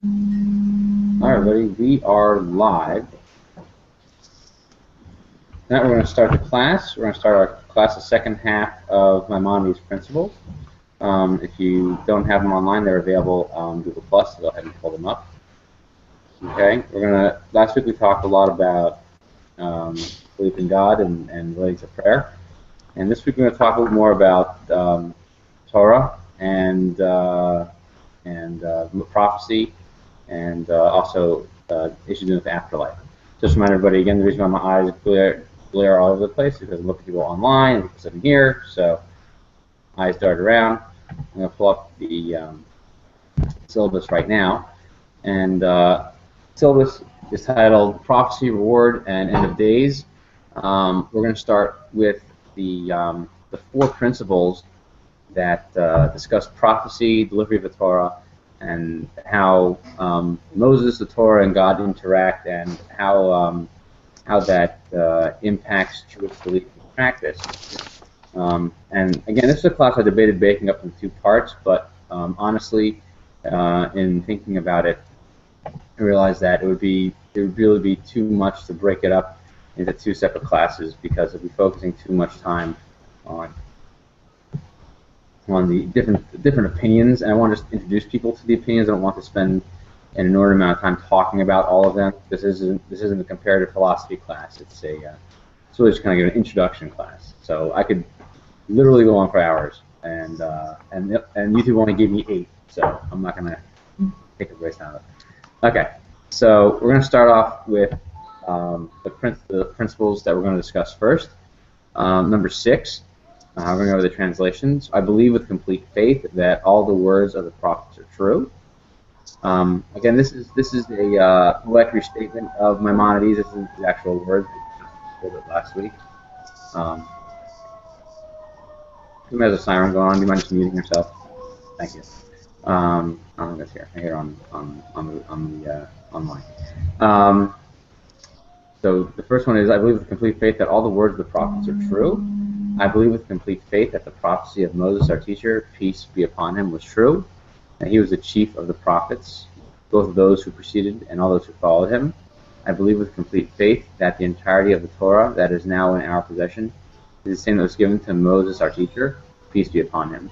All right, everybody, we are live. Now we're going to start the class. We're going to start our class, the second half of Maimonides principles. If you don't have them online, they're available on Google+, so go ahead and pull them up. Okay, last week we talked a lot about belief in God and relating to prayer. And this week we're going to talk a little more about Torah and prophecy, and also issues to do with the afterlife. Just remind everybody again, the reason why my eyes glare all over the place is because I'm looking at people online and people sitting here, so eyes dart around. I'm going to pull up the syllabus right now, and syllabus is titled Prophecy, Reward, and End of Days. We're going to start with the 4 principles that discuss prophecy, delivery of the Torah, and how Moses, the Torah, and God interact, and how that impacts Jewish belief and practice. And again, this is a class I debated breaking up into 2 parts, but honestly, in thinking about it, I realized that it would really be too much to break it up into 2 separate classes, because it'd be focusing too much time on the different opinions, and I want to just introduce people to the opinions. I don't want to spend an inordinate amount of time talking about all of them. This isn't a comparative philosophy class. It's really just kind of an introduction class. So I could literally go on for hours, and YouTube only gave me 8, so I'm not going to take a waste out of it. Okay, so we're going to start off with the principles that we're going to discuss first. Number 6. We're going to go over the translations. I believe with complete faith that all the words of the prophets are true. Again, this is a poetry statement of Maimonides. This is the actual words we did last week. Who has a siren going on? Do you mind just muting yourself? Thank you. I don't think that's here. I hear it online. So the first one is, I believe with complete faith that all the words of the prophets are true. I believe with complete faith that the prophecy of Moses, our teacher, peace be upon him, was true, and he was the chief of the prophets, both of those who preceded and all those who followed him. I believe with complete faith that the entirety of the Torah that is now in our possession is the same that was given to Moses, our teacher, peace be upon him.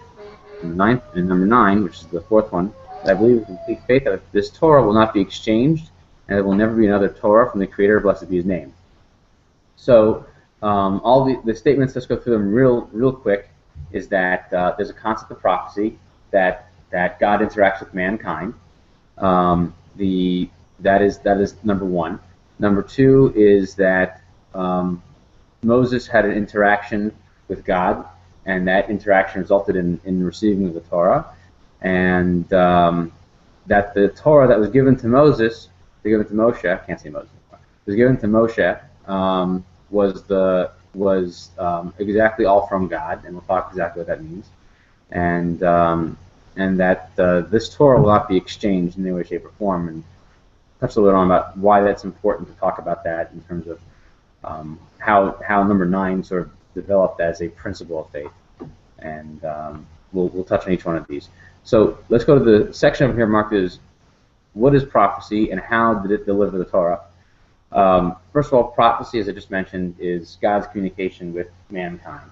And number 9, which is the 4th one, I believe with complete faith that this Torah will not be exchanged, and there will never be another Torah from the Creator, blessed be his name. So all the statements, let's go through them real quick, is that there's a concept of prophecy, that God interacts with mankind. That is number 1. Number 2 is that Moses had an interaction with God, and that interaction resulted in receiving the Torah, and that the Torah that was given to Moses, Moshe, I can't say Moses, was given to Moshe, was exactly all from God, and we'll talk exactly what that means, and that this Torah will not be exchanged in any way, shape, or form, and touch a little bit on about why that's important to talk about that in terms of how number 9 sort of developed as a principle of faith, and we'll touch on each one of these. So let's go to the section over here marked as what is prophecy and how did it deliver the Torah. First of all, prophecy, as I just mentioned, is God's communication with mankind,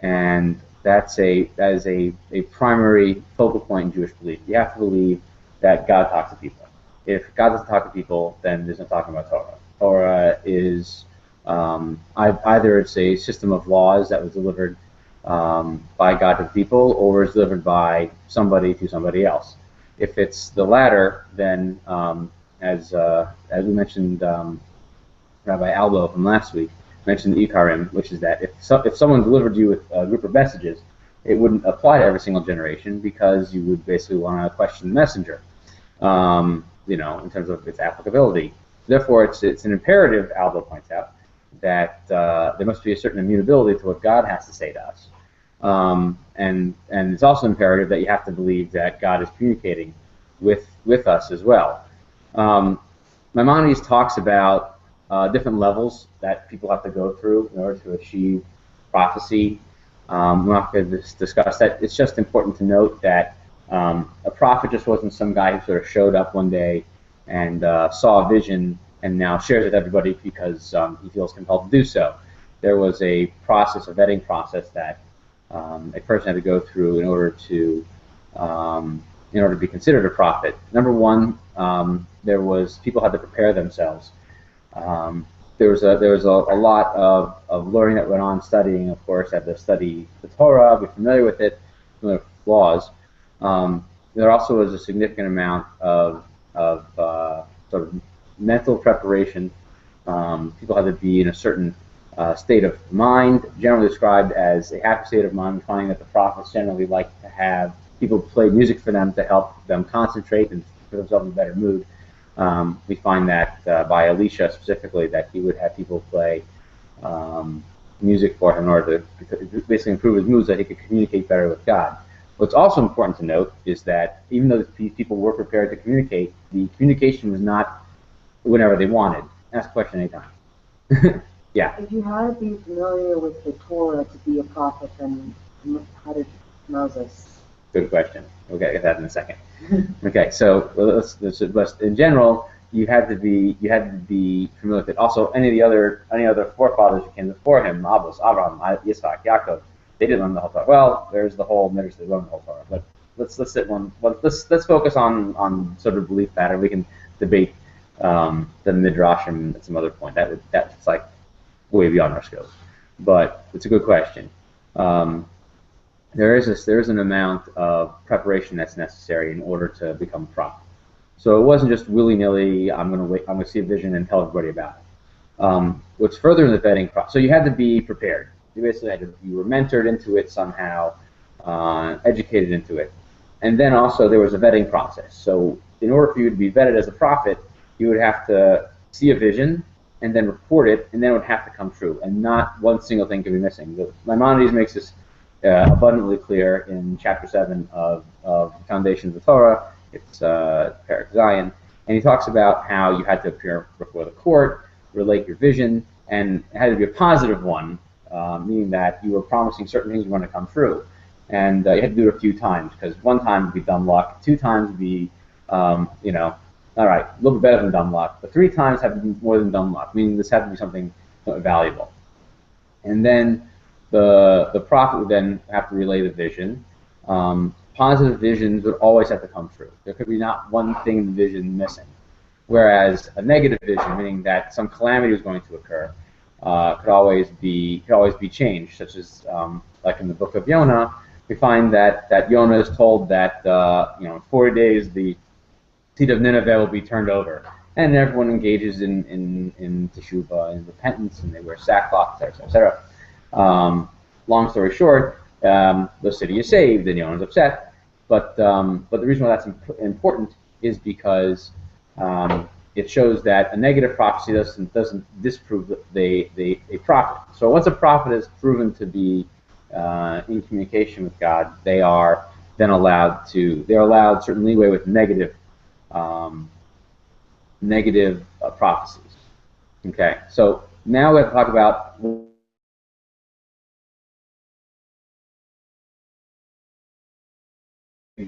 and that is a primary focal point in Jewish belief. You have to believe that God talks to people. If God doesn't talk to people, then there's no talking about Torah. Torah is either it's a system of laws that was delivered by God to the people, or is delivered by somebody to somebody else. If it's the latter, then as we mentioned, Rabbi Albo from last week mentioned the Ikarim, which is that if someone delivered you with a group of messages, it wouldn't apply to every single generation, because you would basically want to question the messenger, in terms of its applicability. Therefore, it's an imperative, Albo points out, that there must be a certain immutability to what God has to say to us. And it's also imperative that you have to believe that God is communicating with us as well. Maimonides talks about different levels that people have to go through in order to achieve prophecy. We're not going to discuss that. It's just important to note that A prophet just wasn't some guy who sort of showed up one day and saw a vision and now shares it with everybody because he feels compelled to do so. There was a process, a vetting process that a person had to go through in order to be considered a prophet. Number one, there was people had to prepare themselves. There was a lot of learning that went on, studying, of course, had to study the Torah, be familiar with it, familiar with laws. There also was a significant amount of sort of mental preparation. People had to be in a certain state of mind, generally described as a happy state of mind, finding that the prophets generally like to have people play music for them to help them concentrate and put themselves in a better mood. We find that by Elisha specifically, that he would have people play music for him in order to basically improve his mood so that he could communicate better with God. What's also important to note is that even though these people were prepared to communicate, the communication was not whenever they wanted. Ask a question anytime. Yeah. If you had to be familiar with the Torah to be a prophet, then how did Moses? Good question. We'll get that in a second. Okay, so let's in general, you had to be familiar with it. Also, any other forefathers who came before him, Abbas, Abraham, Yitzhak, Yaakov, they didn't learn the whole Torah. Well, there's the whole midrash they learned the whole Torah. But let's focus on sort of belief pattern. We can debate the midrashim at some other point. That's like way beyond our scope. But it's a good question. There is an amount of preparation that's necessary in order to become a prophet. So it wasn't just willy-nilly. I'm going to see a vision and tell everybody about it. What's further in the vetting process? So you had to be prepared. You basically you were mentored into it somehow, educated into it, and then also there was a vetting process. So in order for you to be vetted as a prophet, you would have to see a vision and then report it, and then it would have to come true, and not one single thing could be missing. Maimonides makes this abundantly clear in chapter 7 of Foundations of the Torah. It's Perek Zion, and he talks about how you had to appear before the court, relate your vision, and it had to be a positive one, meaning that you were promising certain things were going to come true. And you had to do it a few times, because one time would be dumb luck, 2 times would be, all right, a little bit better than dumb luck, but 3 times had to be more than dumb luck, meaning this had to be something valuable. And then the prophet would then have to relay the vision. Positive visions would always have to come true. There could be not one thing in the vision missing. Whereas a negative vision, meaning that some calamity was going to occur, could always be changed, such as like in the book of Yonah, we find that Yonah is told that in 40 days the seat of Nineveh will be turned over, and everyone engages in teshuvah and repentance, and they wear sackcloth, etc. Long story short, the city is saved, and Yonah's upset. But the reason why that's important is because it shows that a negative prophecy doesn't disprove a prophet. So once a prophet is proven to be in communication with God, they are then allowed certain leeway with negative prophecies. Okay, so now we have to talk about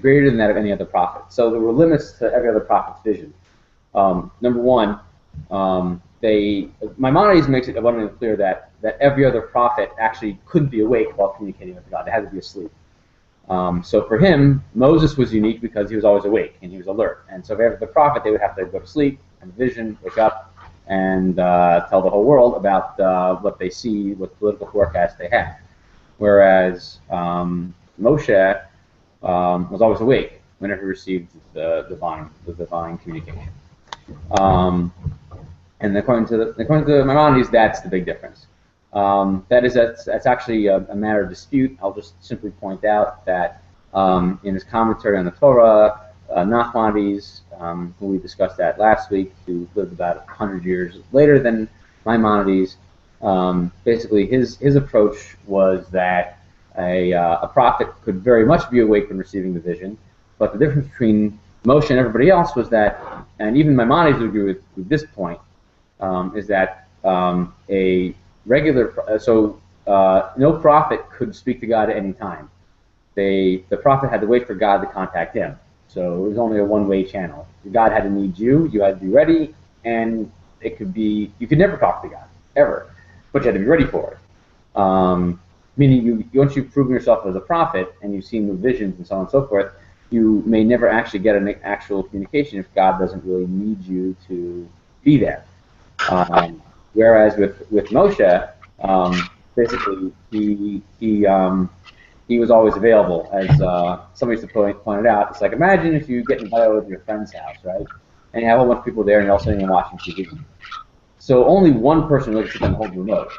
greater than that of any other prophet. So there were limits to every other prophet's vision. Number one, Maimonides makes it abundantly clear that every other prophet actually couldn't be awake while communicating with God. They had to be asleep. So for him, Moses was unique because he was always awake and he was alert. And so for every other prophet, they would have to go to sleep, have a vision, wake up, and tell the whole world about what they see, what political forecast they have. Whereas Moshe was always awake whenever he received the divine communication. And according to Maimonides, that's the big difference. That's actually a matter of dispute. I'll just simply point out that in his commentary on the Torah, Nachmanides, who we discussed that last week, who lived about 100 years later than Maimonides, basically his approach was that a prophet could very much be awake when receiving the vision, but the difference between Moshe and everybody else was that, and even Maimonides would agree with this point, is that a regular, no prophet could speak to God at any time. the prophet had to wait for God to contact him. So it was only a one-way channel. God had to need you. You had to be ready, and it could be you could never talk to God ever, but you had to be ready for it. Meaning, once you've proven yourself as a prophet and you've seen the visions and so on and so forth, you may never actually get an actual communication if God doesn't really need you to be there. Whereas with Moshe, basically he was always available. As somebody used to point it out, it's like imagine if you get invited over to your friend's house, right? And you have a whole bunch of people there, and you're all sitting and watching TV. So only one person really gets to hold the remote.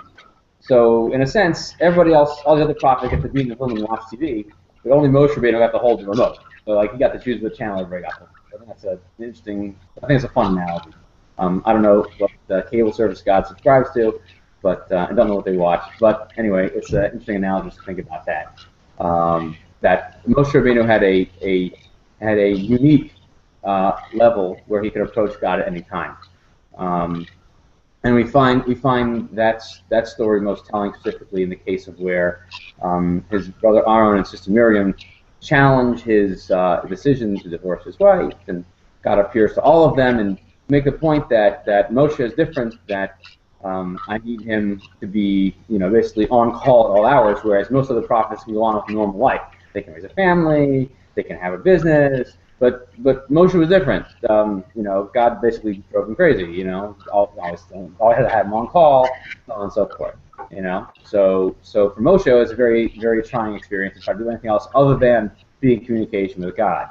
So in a sense, everybody else, all the other prophets get to be in the room and watch TV, but only Moshe Rabbeinu got to hold the remote. So like he got to choose what channel everybody got to. I think that's an interesting. I think it's a fun analogy. I don't know what the cable service God subscribes to, but I don't know what they watch. But anyway, it's an interesting analogy to think about that. That Moshe Rabbeinu had a unique level where he could approach God at any time. And we find that story most telling specifically in the case of where his brother Aaron and sister Miriam challenge his decision to divorce his wife, and God appears to all of them and make the point that Moshe is different, that I need him to be basically on call at all hours, whereas most of the prophets can go on with a normal life. They can raise a family, they can have a business, but Moshe was different. God basically drove him crazy. Always had to have him on call, so on and so forth. So for Moshe, it's a very, very trying experience to try to do anything else other than be in communication with God.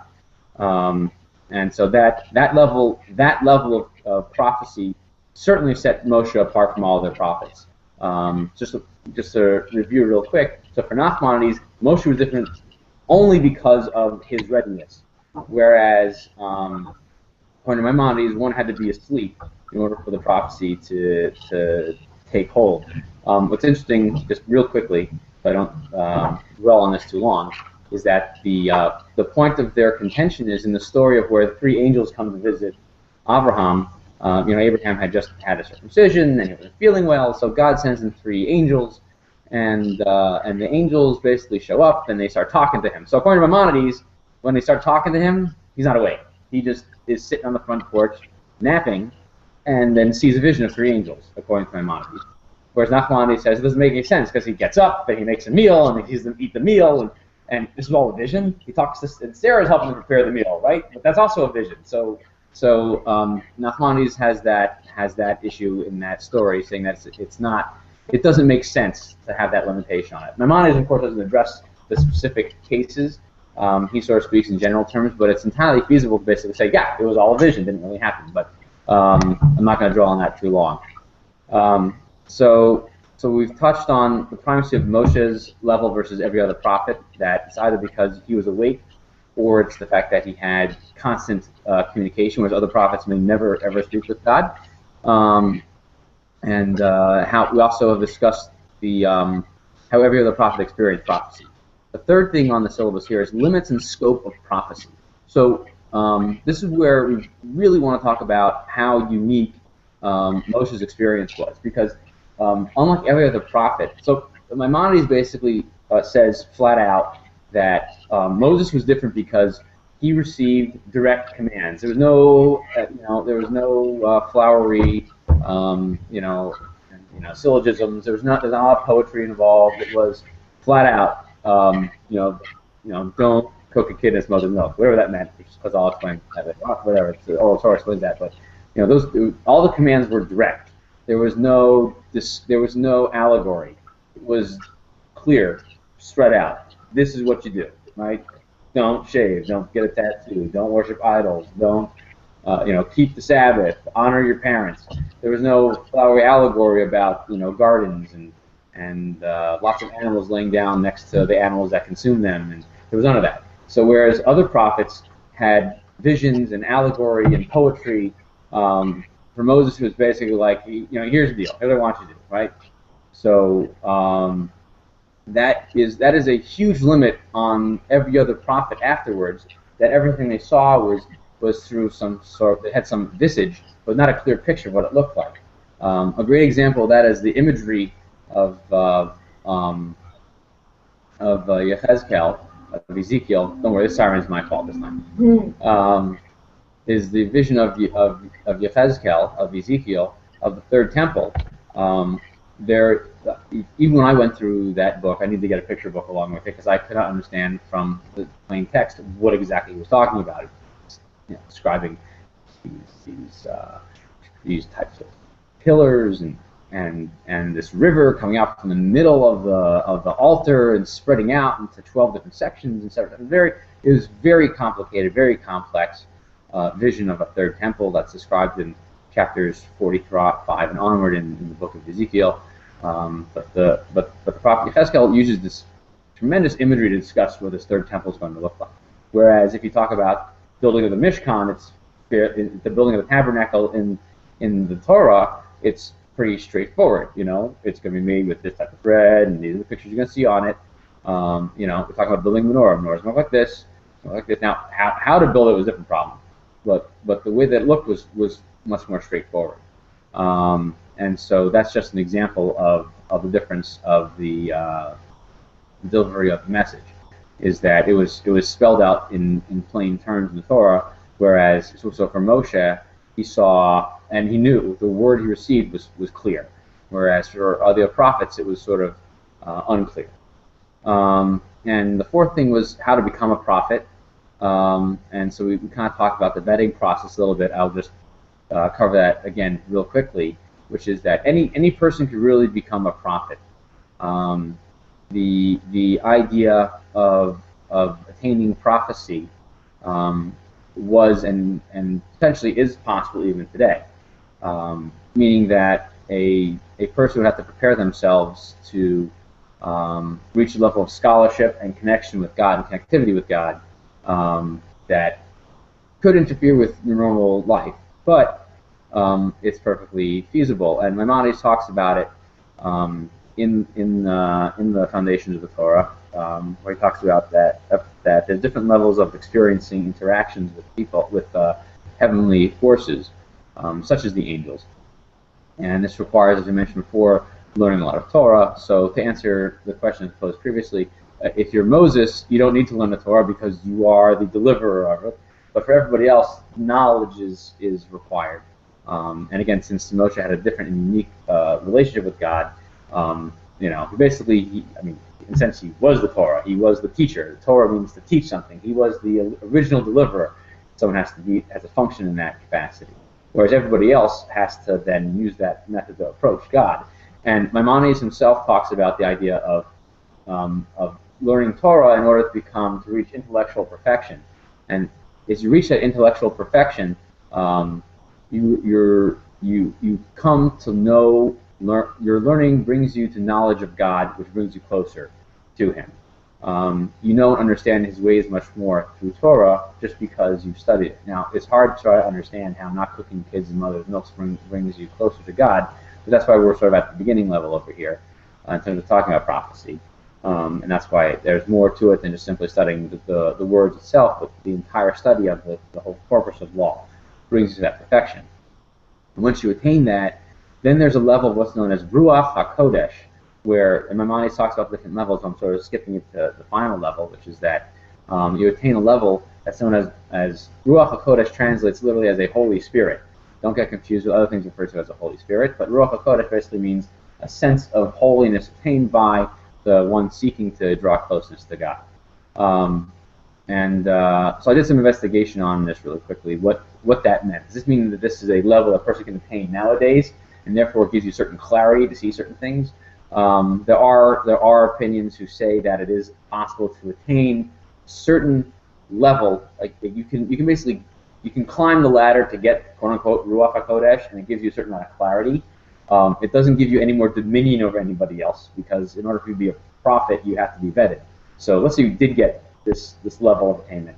And so that level of prophecy certainly set Moshe apart from all other prophets. Just to review real quick. So for Maimonides, Moshe was different only because of his readiness. Whereas, according to Maimonides, one had to be asleep in order for the prophecy to take hold. What's interesting, just real quickly, so I don't dwell on this too long, is that the point of their contention is in the story of where the three angels come to visit Abraham. Abraham had just had a circumcision and he wasn't feeling well, so God sends him three angels, and the angels basically show up and they start talking to him. So according to Maimonides, when they start talking to him, he's not awake. He just is sitting on the front porch, napping, and then sees a vision of three angels, according to Maimonides. Whereas Maimonides says it doesn't make any sense because he gets up and he makes a meal and he sees them eat the meal, and this is all a vision. He talks to, and Sarah's helping him prepare the meal, right? But that's also a vision. So Maimonides has that issue in that story, saying that it doesn't make sense to have that limitation on it. Maimonides, of course, doesn't address the specific cases. He sort of speaks in general terms, but it's entirely feasible to basically say, yeah, it was all a vision, didn't really happen. But I'm not going to dwell on that too long. So we've touched on the primacy of Moshe's level versus every other prophet, that it's either because he was awake or it's the fact that he had constant communication, whereas other prophets may never, ever speak with God. And how we also have discussed how every other prophet experienced prophecy. The third thing on the syllabus here is limits and scope of prophecy. So this is where we really want to talk about how unique Moshe's experience was, because unlike every other prophet, so Maimonides basically says flat out that Moses was different because he received direct commands. There was no, flowery, syllogisms. There's not a lot of poetry involved. It was flat out, don't cook a kid in his mother's milk, whatever that meant. Because I'll explain that later. Whatever, it's the oral Torah explains that. But all the commands were direct. There was no allegory. It was clear, spread out. This is what you do, right? Don't shave. Don't get a tattoo. Don't worship idols. Don't, keep the Sabbath. Honor your parents. There was no flowery allegory about, gardens and lots of animals laying down next to the animals that consume them, and there was none of that. So whereas other prophets had visions and allegory and poetry, for Moses it was basically like, here's the deal. Here's what I want you to do, right? So that is a huge limit on every other prophet afterwards, that everything they saw was through some sort, they had some visage, but not a clear picture of what it looked like. A great example of that is the imagery of Yechezkel, Ezekiel. Don't worry, this siren's my fault this time. Is the vision of Yehezkel, of Ezekiel, of the third temple. There, even when I went through that book, I needed to get a picture book along with it because I could not understand from the plain text what exactly he was talking about. Describing these types of pillars and this river coming out from the middle of the altar and spreading out into 12 different sections and stuff. It was very complicated, very complex vision of a third temple that's described in chapters 45 and onward in the book of Ezekiel. But the prophet Yehezkel uses this tremendous imagery to discuss what this third temple is going to look like. Whereas if you talk about building of the Mishkan, it's the building of the tabernacle in the Torah, it's pretty straightforward. It's going to be made with this type of bread, and these are the pictures you're going to see on it. We're talking about building menorah. Menorahs look like this, like this. Now, how to build it was a different problem, but the way that it looked was much more straightforward. And so that's just an example of the difference of the delivery of the message, is that it was spelled out in plain terms in the Torah, whereas so for Moshe, he saw and he knew the word he received was clear, whereas for other prophets it was sort of unclear. And the fourth thing was how to become a prophet. And so we kind of talked about the vetting process a little bit. I'll just cover that again real quickly, which is that any person could really become a prophet. The idea of attaining prophecy was and potentially is possible even today, meaning that a person would have to prepare themselves to reach a level of scholarship and connection with God and connectivity with God that could interfere with your normal life, but it's perfectly feasible. And Maimonides talks about it in the Foundations of the Torah, where he talks about that there's different levels of experiencing interactions with people, with heavenly forces, such as the angels. And this requires, as I mentioned before, learning a lot of Torah. So to answer the question posed previously, if you're Moses, you don't need to learn the Torah because you are the deliverer of it. But for everybody else, knowledge is required. And again, since Moshe had a different and unique relationship with God, basically, in a sense, he was the Torah. He was the teacher. The Torah means to teach something. He was the original deliverer. Someone has to function in that capacity. Whereas everybody else has to then use that method to approach God. And Maimonides himself talks about the idea of learning Torah in order to reach intellectual perfection. And as you reach that intellectual perfection, you come to know. Your learning brings you to knowledge of God, which brings you closer to Him. You don't understand His ways much more through Torah just because you've studied it. Now, it's hard to try to understand how not cooking kids and mother's milk brings you closer to God, but that's why we're sort of at the beginning level over here in terms of talking about prophecy. And that's why there's more to it than just simply studying the words itself, but the entire study of the whole corpus of law brings you to that perfection. And once you attain that, then there's a level of what's known as Ruach HaKodesh, where Maimonides talks about different levels. I'm sort of skipping it to the final level, which is that you attain a level that's known as Ruach HaKodesh translates literally as a Holy Spirit. Don't get confused with other things referred to as a Holy Spirit, but Ruach HaKodesh basically means a sense of holiness attained by the one seeking to draw closeness to God. So I did some investigation on this really quickly, what that meant. Does this mean that this is a level a person can attain nowadays, and therefore it gives you certain clarity to see certain things? There are opinions who say that it is possible to attain a certain level, like you can climb the ladder to get quote unquote Ruach HaKodesh, and it gives you a certain amount of clarity. It doesn't give you any more dominion over anybody else, because in order for you to be a prophet, you have to be vetted. So let's say you did get this level of attainment.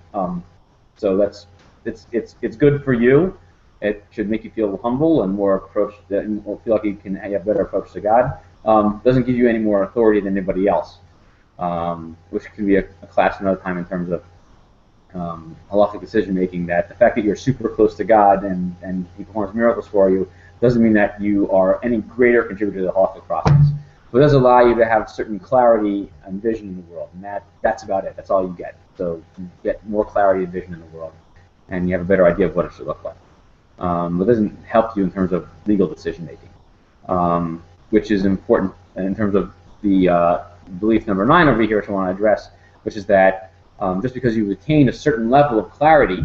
So it's good for you. It should make you feel humble and more and feel like you can have a better approach to God. Doesn't give you any more authority than anybody else, which could be a class another time in terms of halachic decision making. That the fact that you're super close to God and He performs miracles for you doesn't mean that you are any greater contributor to the halachic process. but it does allow you to have certain clarity and vision in the world, and that's about it. That's all you get. So you get more clarity and vision in the world, and you have a better idea of what it should look like. But it doesn't help you in terms of legal decision making, which is important in terms of the belief number 9 over here, which I want to address, which is that just because you've attained a certain level of clarity,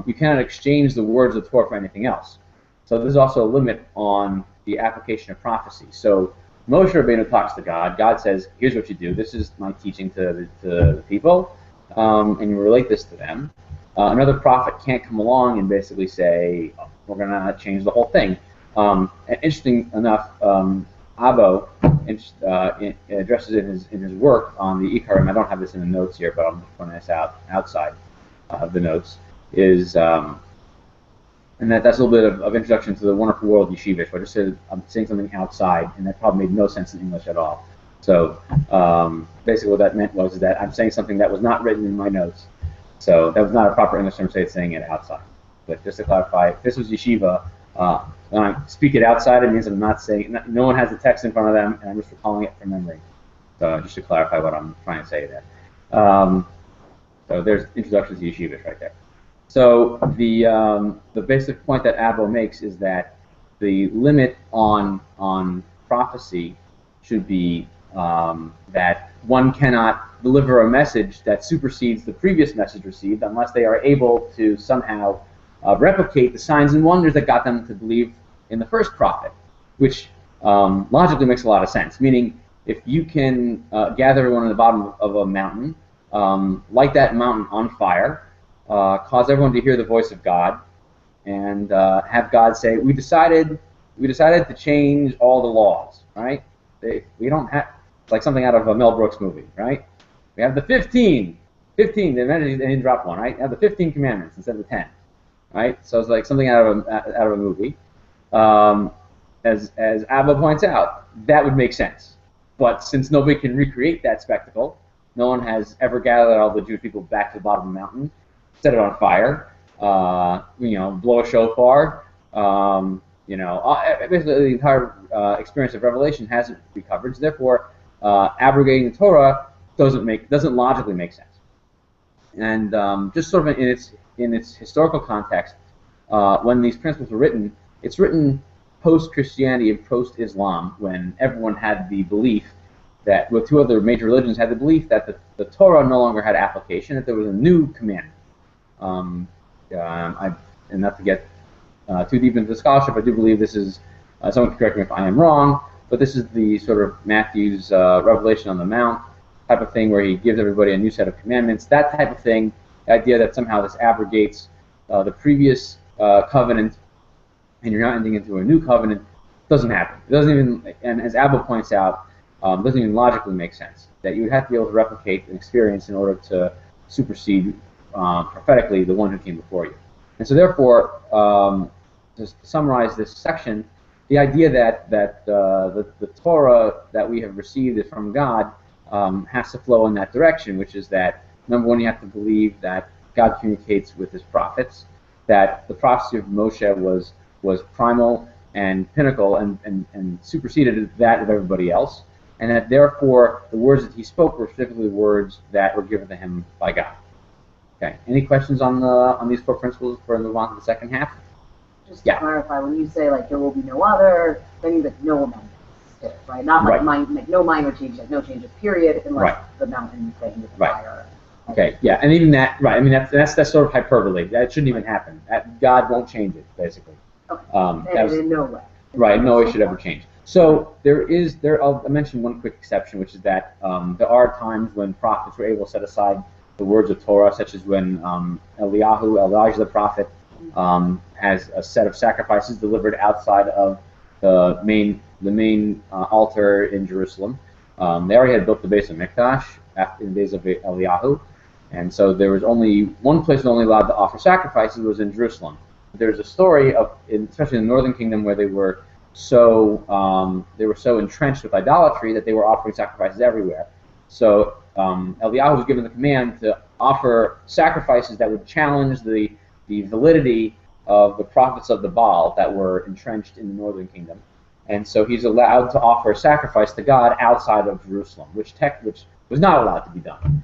you cannot exchange the words of the Torah for anything else. So there's also a limit on the application of prophecy. So Moshe Rabbeinu talks to God. God says, here's what you do. This is my teaching to the people, and you relate this to them. Another prophet can't come along and basically say, oh, we're going to change the whole thing. And interesting enough, Abbo addresses it in his work on the Ikarim. I don't have this in the notes here, but I'm just pointing this out outside of the notes. And that's a little bit of introduction to the wonderful world of yeshivish. I just said I'm saying something outside, and that probably made no sense in English at all. So basically what that meant was that I'm saying something that was not written in my notes. So that was not a proper English term, saying it outside. But just to clarify, if this was yeshiva, when I speak it outside, it means I'm not saying, no one has the text in front of them, and I'm just recalling it from memory. So just to clarify what I'm trying to say there. So there's introduction to yeshivish right there. So the basic point that Abbo makes is that the limit on prophecy should be that one cannot deliver a message that supersedes the previous message received unless they are able to somehow replicate the signs and wonders that got them to believe in the first prophet, which logically makes a lot of sense. Meaning, if you can gather everyone on the bottom of a mountain, light that mountain on fire, cause everyone to hear the voice of God, and have God say, we decided to change all the laws, right? We don't have, it's like something out of a Mel Brooks movie, right? We have the 15, they didn't drop one, right? We have the 15 commandments instead of the 10, right? So it's like something out of a movie. As Abba points out, that would make sense. But since nobody can recreate that spectacle, no one has ever gathered all the Jewish people back to the bottom of the mountain, set it on fire, blow a shofar, basically the entire experience of Revelation hasn't recovered. So therefore, abrogating the Torah doesn't logically make sense. And just sort of in its historical context, when these principles were written, it's written post-Christianity and post-Islam, when everyone had the belief that, with two other major religions, had the belief that the Torah no longer had application, that there was a new commandment. And not to get too deep into the scholarship, I do believe this is, someone can correct me if I am wrong, but this is the sort of Matthew's Revelation on the Mount type of thing, where he gives everybody a new set of commandments, that type of thing, the idea that somehow this abrogates the previous covenant and you're not entering into a new covenant, doesn't happen. It doesn't even, and as Abba points out, doesn't even logically make sense. That you would have to be able to replicate an experience in order to supersede prophetically the one who came before you. And so therefore, just to summarize this section, the idea that the Torah that we have received is from God has to flow in that direction, which is that, number one, you have to believe that God communicates with his prophets, that the prophecy of Moshe was primal and pinnacle and superseded that of everybody else, and that therefore the words that he spoke were specifically words that were given to him by God. Okay. Any questions on these 4 principles before we move on to the second half? Just to clarify, when you say like there will be no other, that means like no amendments, right? Not like no minor changes, like no changes period, unless the mountain thing with the fire. Okay, yeah, and even that, right? I mean, that's sort of hyperbole. That shouldn't even happen. God won't change it, basically. Okay. And in no way. Right, no way should ever change. So I'll mention one quick exception, which is that there are times when prophets were able to set aside the words of Torah, such as when Elijah the prophet, has a set of sacrifices delivered outside of the main altar in Jerusalem. They already had built the base of Mikdash in the days of Eliyahu, and so there was only one place that only allowed to offer sacrifices was in Jerusalem. There's a story especially in the Northern Kingdom, where they were so entrenched with idolatry that they were offering sacrifices everywhere. So Eliyahu was given the command to offer sacrifices that would challenge the validity of the prophets of the Baal that were entrenched in the Northern Kingdom. and so he's allowed to offer a sacrifice to God outside of Jerusalem, which was not allowed to be done.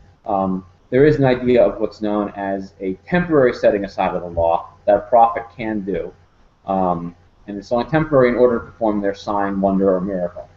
There is an idea of what's known as a temporary setting aside of the law that a prophet can do, and it's only temporary in order to perform their sign, wonder, or miracle.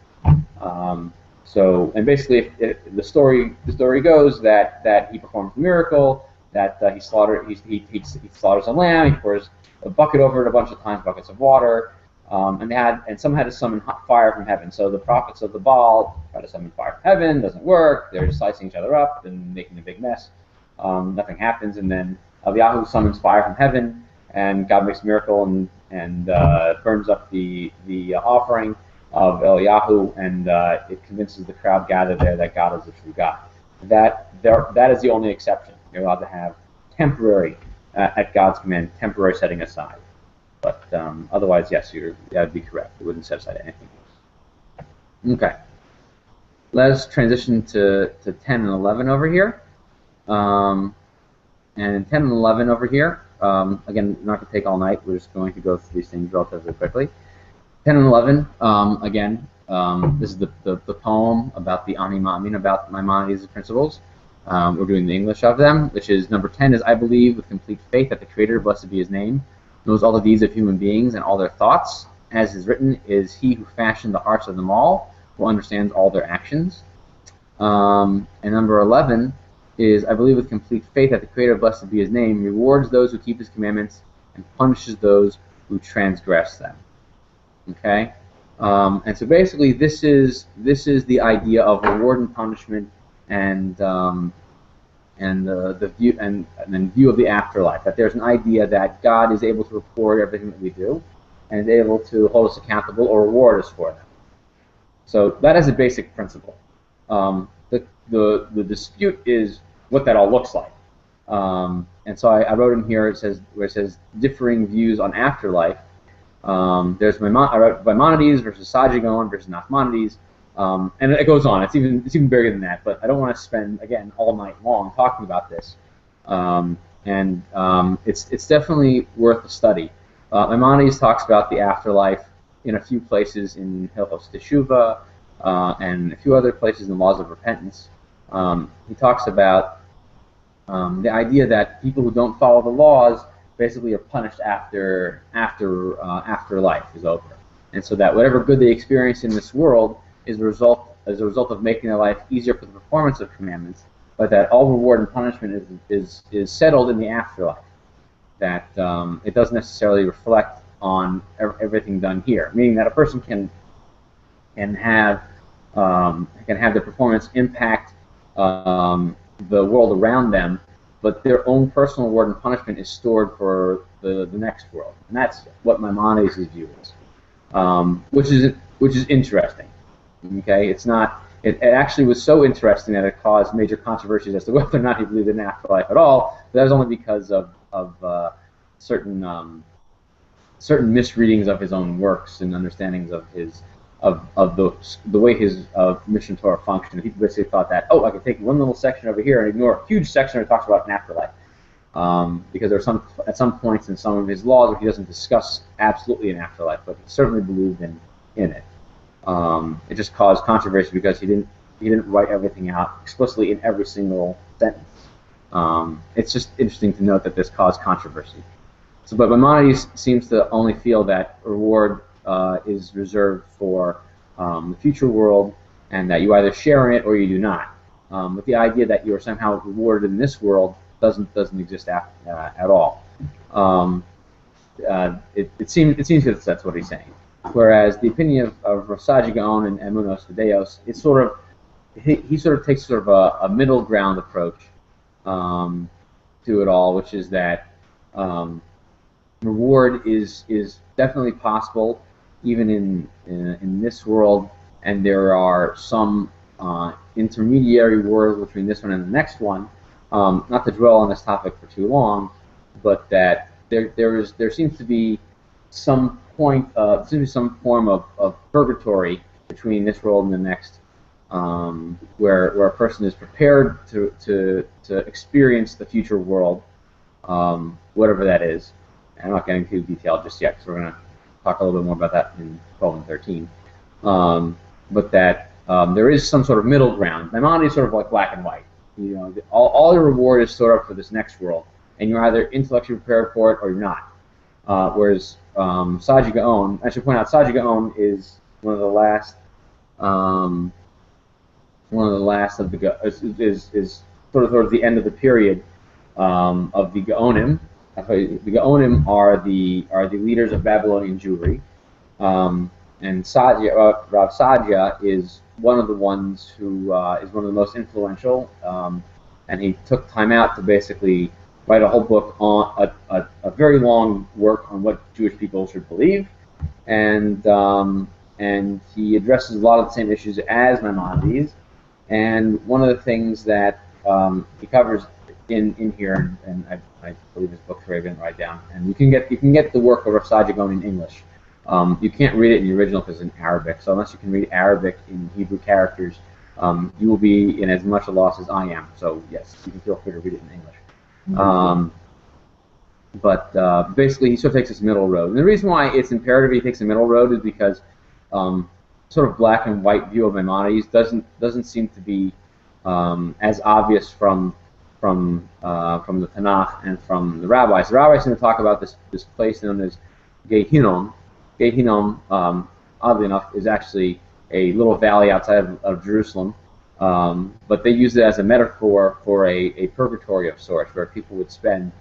And basically, the story goes that he performs a miracle, that he slaughters a lamb, he pours a bucket over it a bunch of times, buckets of water, and some had to summon fire from heaven. So the prophets of the Baal try to summon fire from heaven, doesn't work. They're slicing each other up and making a big mess. Nothing happens, and then Eliyahu summons fire from heaven, and God makes a miracle and burns up the offering of Eliyahu, and it convinces the crowd gathered there that God is the true God. That is the only exception. You're allowed to have temporary, at God's command, temporary setting aside. But otherwise, yes, that'd be correct. It wouldn't set aside anything. Okay. Let's transition to 10 and 11 over here. And 10 and 11 over here, again, not going to take all night. We're just going to go through these things relatively quickly. 10 and 11, again, this is the poem about the Ani Ma'amin, about Maimonides' principles. We're doing the English of them, which is number 10 is, I believe with complete faith that the Creator, blessed be his name, knows all the deeds of human beings and all their thoughts. As is written, is he who fashioned the hearts of them all, who understands all their actions. And number 11 is, I believe with complete faith that the Creator, blessed be his name, rewards those who keep his commandments and punishes those who transgress them. Okay? And so basically this is the idea of reward and punishment and the view and then view of the afterlife, that there's an idea that God is able to record everything that we do and is able to hold us accountable or reward us for them. So that is a basic principle. The dispute is what that all looks like. And so I wrote in here, where it says differing views on afterlife. There's Maimonides versus Sajigon versus Nachmanides, and it goes on. It's even bigger than that. But I don't want to spend again all night long talking about this. It's definitely worth a study. Maimonides talks about the afterlife in a few places in Hilchos Teshuvah and a few other places in Laws of Repentance. He talks about the idea that people who don't follow the laws basically are punished after life is over, and so that whatever good they experience in this world is a result of making their life easier for the performance of commandments, but that all reward and punishment is settled in the afterlife. That it doesn't necessarily reflect on everything done here, meaning that a person can have their performance impact the world around them, but their own personal reward and punishment is stored for the next world, and that's what Maimonides' view is, which is interesting. Okay, it's not. It actually was so interesting that it caused major controversies as to whether or not he believed in an afterlife at all. But that was only because of certain misreadings of his own works and understandings of his of the way his Mission Torah functioned. He basically thought that, I could take one little section over here and ignore a huge section where it talks about an afterlife, because there are at some points in some of his laws where he doesn't discuss absolutely an afterlife, but he certainly believed in it. It just caused controversy because he didn't write everything out explicitly in every single sentence. It's just interesting to note that this caused controversy. So, but Maimonides seems to only feel that reward is reserved for the future world, and that you either share in it or you do not. But the idea that you are somehow rewarded in this world doesn't exist at all. It seems that that's what he's saying. Whereas the opinion of Rasaji Gaon and Emunos Fideos, he sort of takes sort of a middle ground approach to it all, which is that reward is definitely possible even in this world, and there are some intermediary worlds between this one and the next one. Not to dwell on this topic for too long, but that there seems to be some some form of purgatory between this world and the next, where a person is prepared to experience the future world, whatever that is. I'm not getting too detailed just yet, because we're going to talk a little bit more about that in 12 and 13. But that there is some sort of middle ground. Maimonides is sort of like black and white. You know, all your reward is stored up for this next world, and you're either intellectually prepared for it or you're not. Whereas Saji Gaon, I should point out, Saji Gaon is one of the last of the is sort of towards the end of the period of the Gaonim. The Gaonim are the leaders of Babylonian Jewry, and Rav Sadia is one of the ones who is one of the most influential, and he took time out to basically write a whole book on a very long work on what Jewish people should believe, and he addresses a lot of the same issues as Maimonides. And one of the things that he covers in here, and I believe his book's written right down, and you can get the work of Rav Sadia Gaon in English. You can't read it in the original because it's in Arabic. So unless you can read Arabic in Hebrew characters, you will be in as much a loss as I am. So yes, you can feel free to read it in English. But basically, he sort of takes this middle road. And the reason why it's imperative he takes the middle road is because sort of black and white view of Maimonides doesn't seem to be as obvious from the Tanakh and from the rabbis. The rabbis seem to talk about this place known as Gehinnom. Gehinnom, oddly enough, is actually a little valley outside of Jerusalem, but they use it as a metaphor for a purgatory of sorts, where people would spend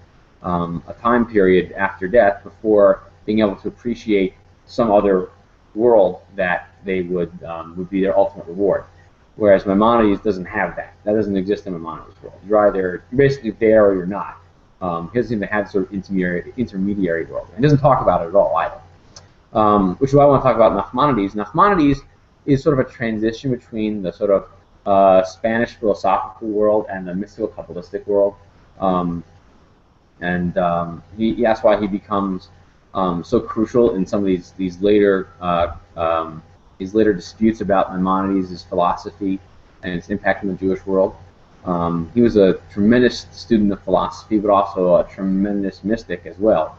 a time period after death before being able to appreciate some other world that they would be their ultimate reward. Whereas Maimonides doesn't have that. That doesn't exist in Maimonides' world. You're basically there or you're not. He doesn't even have sort of intermediary world. And he doesn't talk about it at all either. Which is why I want to talk about Nachmanides. Nachmanides is sort of a transition between the sort of Spanish philosophical world and the mystical Kabbalistic world. That's why he becomes so crucial in some of these later disputes about Maimonides' philosophy and its impact on the Jewish world. He was a tremendous student of philosophy, but also a tremendous mystic as well.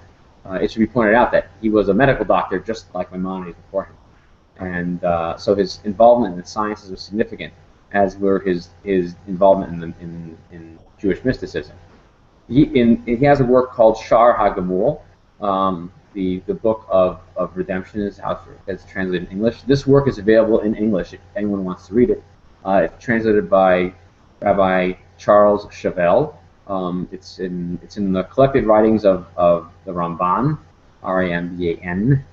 It should be pointed out that he was a medical doctor just like Maimonides before him. And so his involvement in the sciences was significant, as were his involvement in Jewish mysticism. He has a work called Shar HaGamul, the book of redemption is how it's translated in English. This work is available in English if anyone wants to read it. It's translated by Rabbi Charles Chevelle. It's in the collected writings of the Ramban, R-A-M-B-A-N,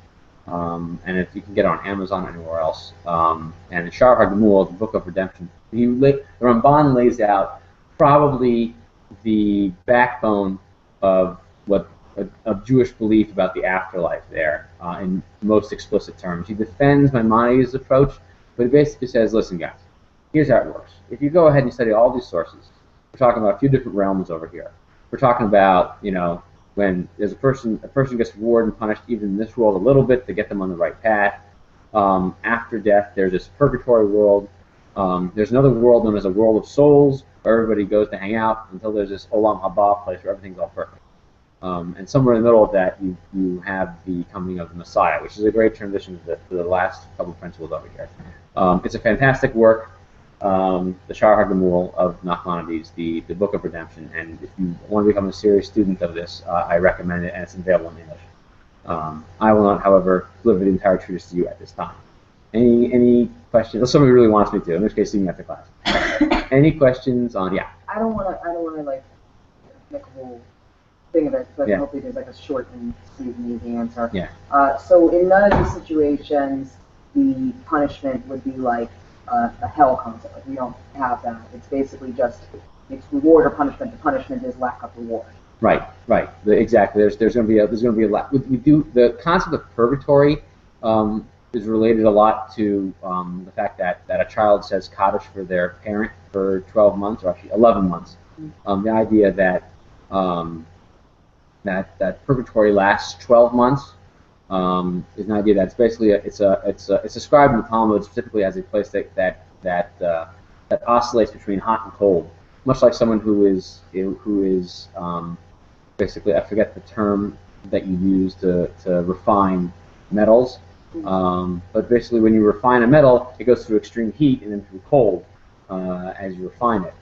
and if you can get it on Amazon or anywhere else. And Shar HaGamul, the Book of Redemption, the Ramban lays out probably the backbone of Jewish belief about the afterlife there in most explicit terms. He defends Maimonides' approach, but he basically says, listen guys, here's how it works. If you go ahead and study all these sources, we're talking about a few different realms over here. We're talking about, when there's a person gets rewarded and punished even in this world a little bit to get them on the right path. After death, there's this purgatory world. There's another world known as a world of souls, where everybody goes to hang out until there's this Olam Haba place where everything's all perfect. And somewhere in the middle of that, you have the coming of the Messiah, which is a great transition to the last couple of principles over here. It's a fantastic work. The Shar HaGamul of Nachmanides, the Book of Redemption, and if you want to become a serious student of this, I recommend it, and it's available in English. I will not, however, deliver the entire treatise to you at this time. Any questions? Unless somebody really wants me to. In which case, see me after class. Any questions on? Yeah. I don't want to like make a whole thing of it, but hopefully there's like a short and sweet and easy answer. Yeah. So in none of these situations, the punishment would be like a hell concept. Like we don't have that. It's basically just it's reward or punishment. The punishment is lack of reward. Right. Exactly. There's going to be a lot. We do the concept of purgatory is related a lot to the fact that a child says Kaddish for their parent for 12 months, or actually 11 months. The idea that that purgatory lasts 12 months is an idea that's basically it's described in the Talmud specifically as a place that oscillates between hot and cold, much like someone who is basically, I forget the term that you use to refine metals. But basically, when you refine a metal, it goes through extreme heat and then through cold as you refine it.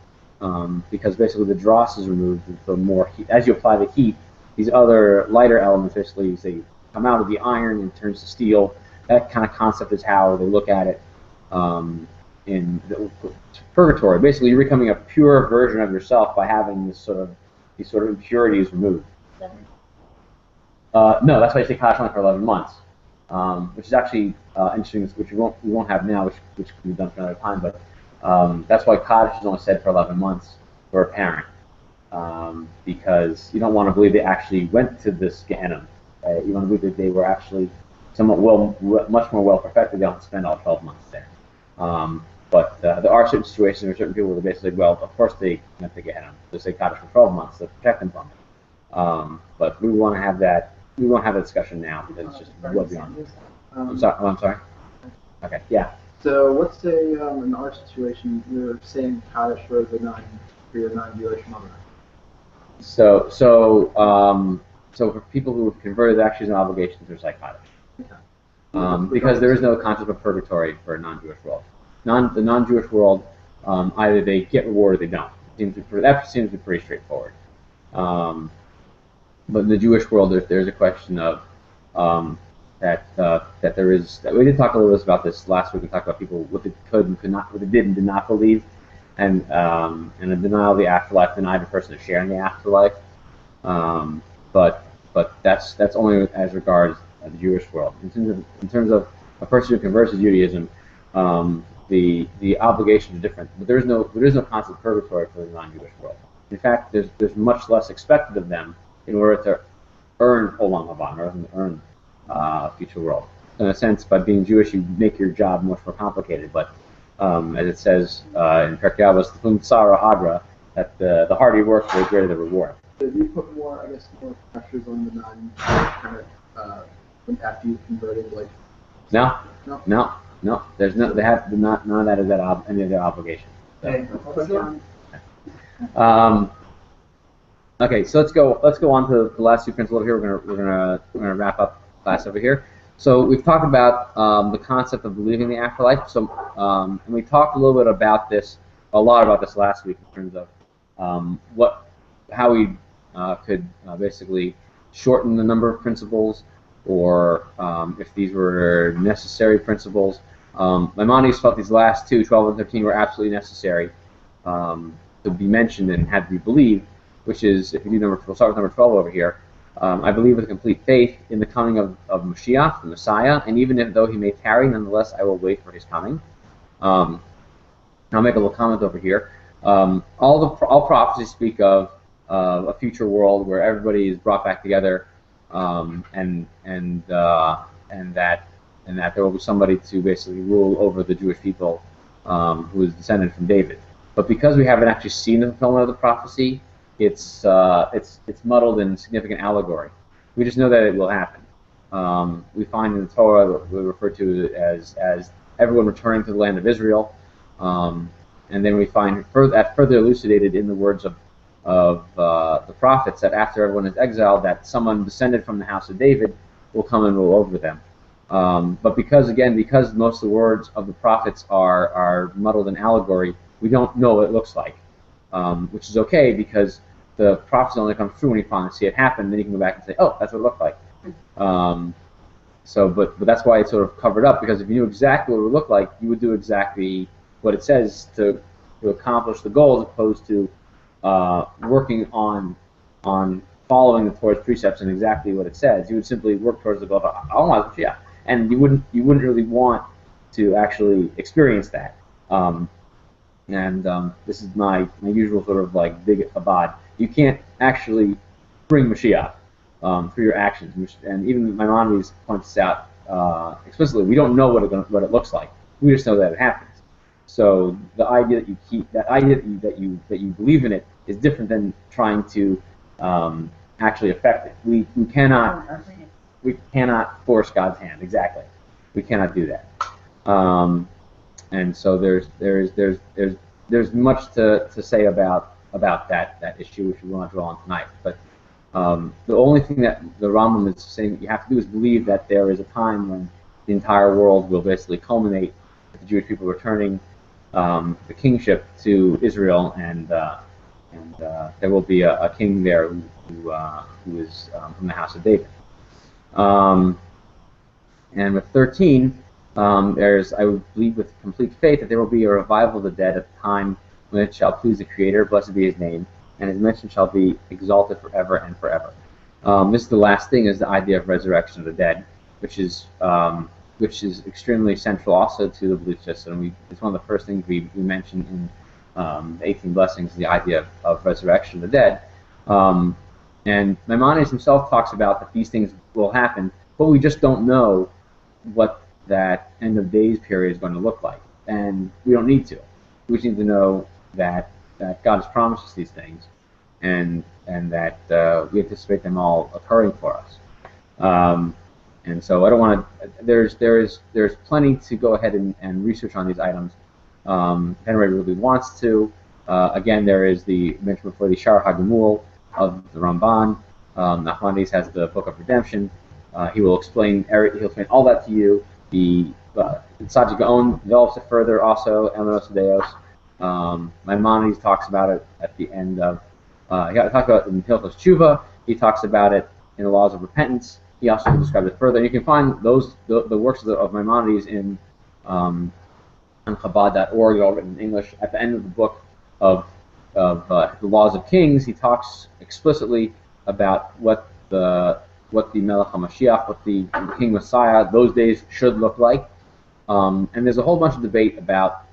Because basically the dross is removed, the more heat. As you apply the heat, these other lighter elements basically they come out of the iron and turns to steel. That kind of concept is how they look at it in the purgatory. Basically, you're becoming a pure version of yourself by having these sort of impurities removed. No, that's why you stay Kaddish only for 11 months, which is actually interesting, which we won't have now, which can be done for another time. But that's why Kaddish is only said for 11 months for a parent, because you don't want to believe they actually went to this Gehenna. You want to believe that they were actually much more well perfected. They don't spend all 12 months there. But there are certain situations where certain people will basically, well, of course they went to Gehenna. They say Kaddish for 12 months to protect them from it. But we want to have that. We won't have a discussion now because it's just well beyond. I'm sorry. Oh, I'm sorry. Okay. Yeah. So let's say in our situation you're saying Kaddish for your non-Jewish mother. So for people who have converted, there actually is an obligation to recite Kaddish. Okay. Because there is no concept of purgatory for a non-Jewish world. The non-Jewish world, either they get reward or they don't. That seems to be pretty straightforward. But in the Jewish world, there's a question of that there is. We did talk a little bit about this last week. We talked about people what they could and could not, what they did and did not believe, and a denial of the afterlife, denied a person a share in the afterlife. But that's only as regards the Jewish world. In terms of a person who converts to Judaism, the obligations are different. But there is no concept of purgatory for the non-Jewish world. In fact, there's much less expected of them in order to earn Olam Haba, rather than earn future world. In a sense, by being Jewish, you make your job much more complicated. But as it says in Pirkei Avos, "Tum tzara agra," that the harder you work, the greater the reward. Do you put more pressures on the non-Jewish after you converted? No. There's no. They have none of that is any of their obligation. So. Okay, so let's go on to the last two principles here. We're gonna wrap up class over here. So we've talked about the concept of believing the afterlife. So and we talked a little bit about this, a lot about this last week in terms of how we could basically shorten the number of principles, or if these were necessary principles. Maimonides felt these last two, 12 and 13, were absolutely necessary to be mentioned and had to be believed. Which is, if you do we'll start with number 12 over here. I believe with complete faith in the coming of Mashiach, the Messiah, and even though he may tarry, nonetheless I will wait for his coming. I'll make a little comment over here. All prophecies speak of a future world where everybody is brought back together, and that there will be somebody to basically rule over the Jewish people, who is descended from David. But because we haven't actually seen the fulfillment of the prophecy, it's muddled in significant allegory. We just know that it will happen. We find in the Torah what we refer to as everyone returning to the land of Israel, and then we find further elucidated in the words of the prophets that after everyone is exiled, that someone descended from the house of David will come and rule over them. But because most of the words of the prophets are muddled in allegory, we don't know what it looks like. Which is okay because the prophecy only comes true when you finally see it happen. Then you can go back and say, "Oh, that's what it looked like." But that's why it's sort of covered up, because if you knew exactly what it would look like, you would do exactly what it says to accomplish the goal, as opposed to working on following the Torah's precepts and exactly what it says. You would simply work towards the goal of Allah, and you wouldn't really want to actually experience that. This is my usual sort of like big abad. You can't actually bring Mashiach through your actions, and even Maimonides points out explicitly. We don't know what it looks like. We just know that it happens. So the idea that you believe in it is different than trying to actually affect it. We cannot force God's hand. Exactly, we cannot do that. And so there's much to say about that issue, which we want to dwell on tonight. But The only thing that the Rambam is saying you have to do is believe that there is a time when the entire world will basically culminate with the Jewish people returning the kingship to Israel, and there will be a king there who is from the house of David. And with 13, there's, I would believe with complete faith that there will be a revival of the dead at the time when it shall please the Creator, blessed be his name, and his mention shall be exalted forever and forever. This is the last thing, is the idea of resurrection of the dead, which is extremely central also to the belief system. It's one of the first things we mentioned in the 18 Blessings, the idea of resurrection of the dead. And Maimonides himself talks about that these things will happen, but we just don't know what that end of days period is going to look like. And we don't need to. We just need to know that God has promised us these things, and that we anticipate them all occurring for us. And so I don't want to. There's plenty to go ahead and research on these items. If anybody really wants to. Again, there is the mention before the Shar HaGemul of the Ramban. Maimonides has the Book of Redemption. He will explain. He'll explain all that to you. The Tzaddik Gaon develops it further. Also, Emanos Deos. Maimonides talks about it at the end of. He talks about it in Hilchos Tshuva. He talks about it in the Laws of Repentance. He also describes it further. And you can find the works of Maimonides on Chabad.org, all written in English. At the end of the book of the Laws of Kings, he talks explicitly about what the Melech HaMashiach, what the King Messiah, those days should look like. And there's a whole bunch of debate about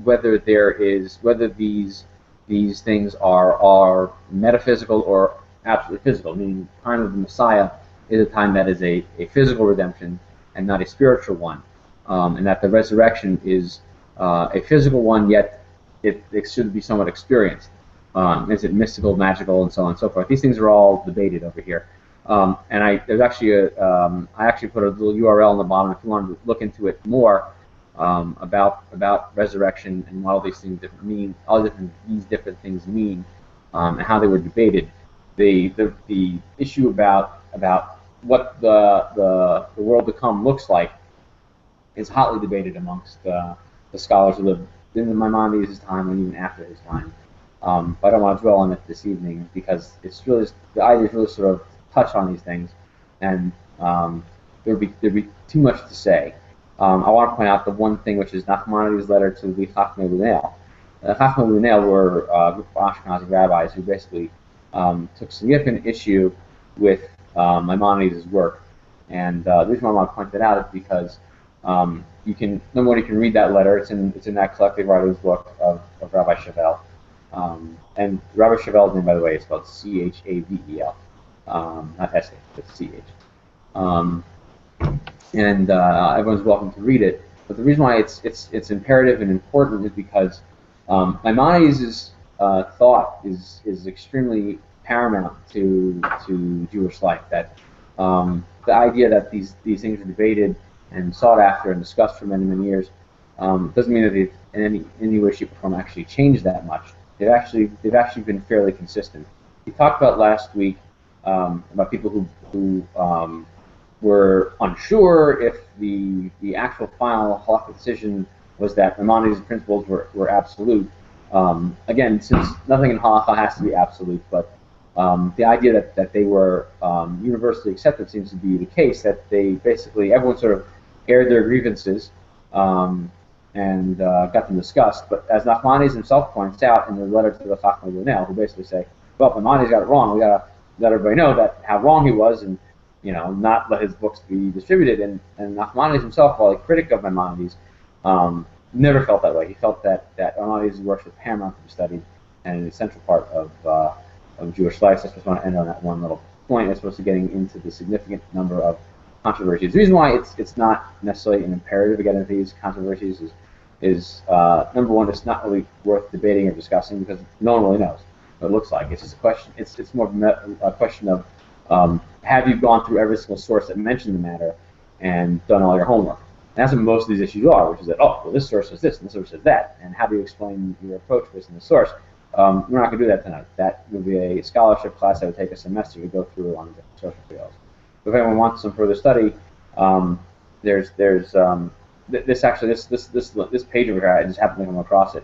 whether these things are metaphysical or absolutely physical, meaning the time of the Messiah is a time that is a physical redemption and not a spiritual one, and that the resurrection is a physical one, yet it should be somewhat experienced. Is it mystical, magical, and so on and so forth? These things are all debated over here. And I actually put a little URL on the bottom if you wanted to look into it more about resurrection and what all these things mean, these different things mean, and how they were debated. The issue about what the world to come looks like is hotly debated amongst the scholars who lived in Maimonides' time and even after his time. But I don't want to dwell on it this evening because it's really the idea is really sort of touch on these things, and there'd be too much to say. I want to point out the one thing, which is Nachmanides' letter to the Chachmei Lunel. The Chachmei Lunel were a group of Ashkenazi rabbis who basically took significant issue with Maimonides' work. And the reason why I want to point that out is because nobody can read that letter. It's in that collective writings book of Rabbi Chavel. And Rabbi Chavel's name, by the way, is spelled Chavel. Not S-H, but C-H. And everyone's welcome to read it. But the reason why it's imperative and important is because Maimonides' thought is extremely paramount to Jewish life. That the idea that these things are debated and sought after and discussed for many, many years doesn't mean that they've in any way, shape, or form actually changed that much. They've actually been fairly consistent. We talked about last week about people who were unsure if the actual final halakhic decision was that Maimonides' principles were absolute. Again, since nothing in halakha has to be absolute, but the idea that they were universally accepted seems to be the case, that they basically, everyone sort of aired their grievances and got them discussed. But as Nachmanides himself points out in the letter to the Chachmei Lunel, who basically say, well, Maimonides got it wrong, we got to let everybody know that how wrong he was, and not let his books be distributed. And Maimonides himself, while a critic of Maimonides, never felt that way. He felt that Maimonides' works were paramount to be studied and an essential part of Jewish life. So I just want to end on that one little point as opposed to getting into the significant number of controversies. The reason why it's not necessarily an imperative to get into these controversies is number one, it's not really worth debating or discussing because no one really knows what it looks like. It's just a question. It's more of a question of have you gone through every single source that mentioned the matter and done all your homework? And that's what most of these issues are, which is that, oh, well, this source says this and this source says that, and how do you explain your approach based on the source? we're not going to do that tonight. That will be a scholarship class that would take a semester to go through on the social fields. If anyone wants some further study, this page over here, I just happened to come across it.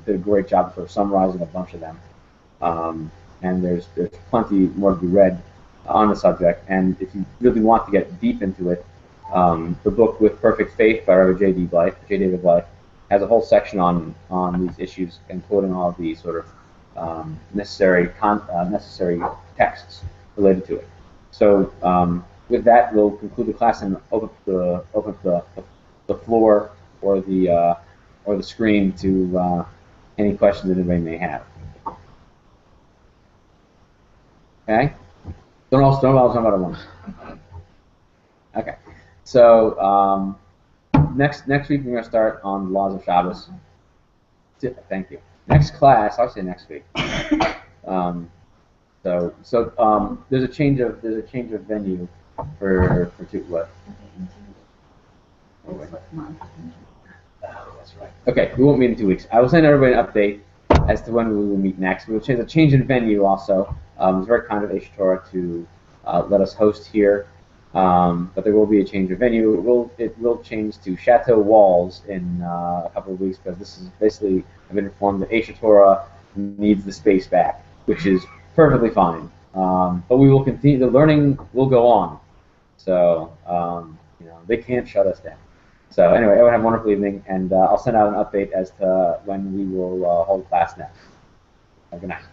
Did a great job for summarizing a bunch of them, and there's plenty more to be read on the subject. And if you really want to get deep into it, the book With Perfect Faith by Reverend J. David Blythe, has a whole section on these issues, including all the sort of necessary texts related to it. So with that, we'll conclude the class and open up the floor or the screen to any questions that anybody may have. Okay. Don't all talk about it once. Okay. So next week we're going to start on the laws of Shabbos. Thank you. Next class, I'll say next week. So there's a change of venue for what? Oh, that's right. Okay, we won't meet in 2 weeks. I will send everybody an update as to when we will meet next. We will change a change in venue also. It's very kind of Aish Torah to let us host here. But there will be a change of venue. It will change to Chateau Walls in a couple of weeks, because this is basically, I've been informed that Aish Torah needs the space back, which is perfectly fine. But we will continue. The learning will go on. So they can't shut us down. So anyway, everyone have a wonderful evening, and I'll send out an update as to when we will hold class next. Have a good night.